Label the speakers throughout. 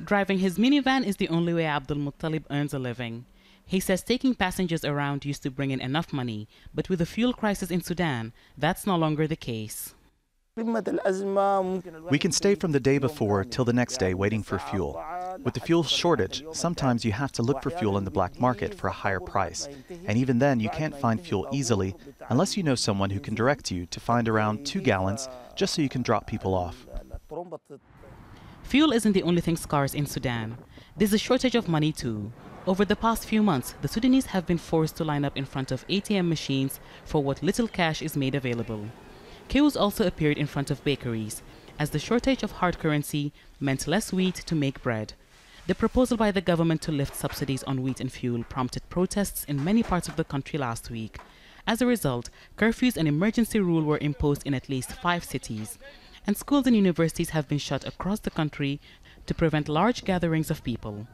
Speaker 1: Driving his minivan is the only way ABDULMUTALEB earns a living. He says taking passengers around used to bring in enough money, but with the fuel crisis in Sudan, that's no longer the case.
Speaker 2: We can stay from the day before till the next day waiting for fuel. With the fuel shortage, sometimes you have to look for fuel in the black market for a higher price. And even then, you can't find fuel easily unless you know someone who can direct you to find around 2 gallons just so you can drop people off.
Speaker 1: Fuel isn't the only thing scarce in Sudan. There's a shortage of money too. Over the past few months, the Sudanese have been forced to line up in front of ATM machines for what little cash is made available. Queues also appeared in front of bakeries, as the shortage of hard currency meant less wheat to make bread. The proposal by the government to lift subsidies on wheat and fuel prompted protests in many parts of the country last week. As a result, curfews and emergency rule were imposed in at least 5 cities, and schools and universities have been shut across the country to prevent large gatherings of people.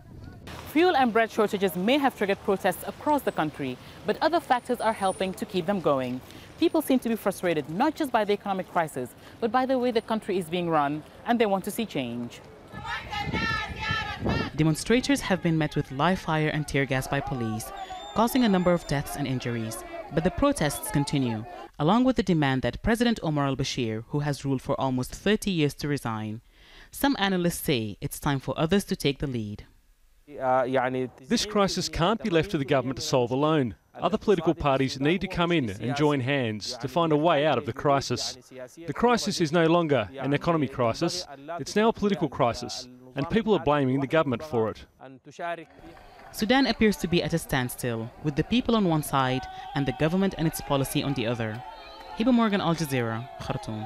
Speaker 1: Fuel and bread shortages may have triggered protests across the country, but other factors are helping to keep them going. People seem to be frustrated not just by the economic crisis, but by the way the country is being run, and they want to see change. Demonstrators have been met with live fire and tear gas by police, causing a number of deaths and injuries. But the protests continue, along with the demand that President Omar Al Bashir, who has ruled for almost 30 years, to resign. Some analysts say it's time for others to take the lead.
Speaker 3: This crisis can't be left to the government to solve alone. Other political parties need to come in and join hands to find a way out of the crisis. The crisis is no longer an economy crisis, it's now a political crisis, and people are blaming the government for it.
Speaker 1: Sudan appears to be at a standstill, with the people on one side and the government and its policy on the other. Hiba, Al Jazeera, Khartoum.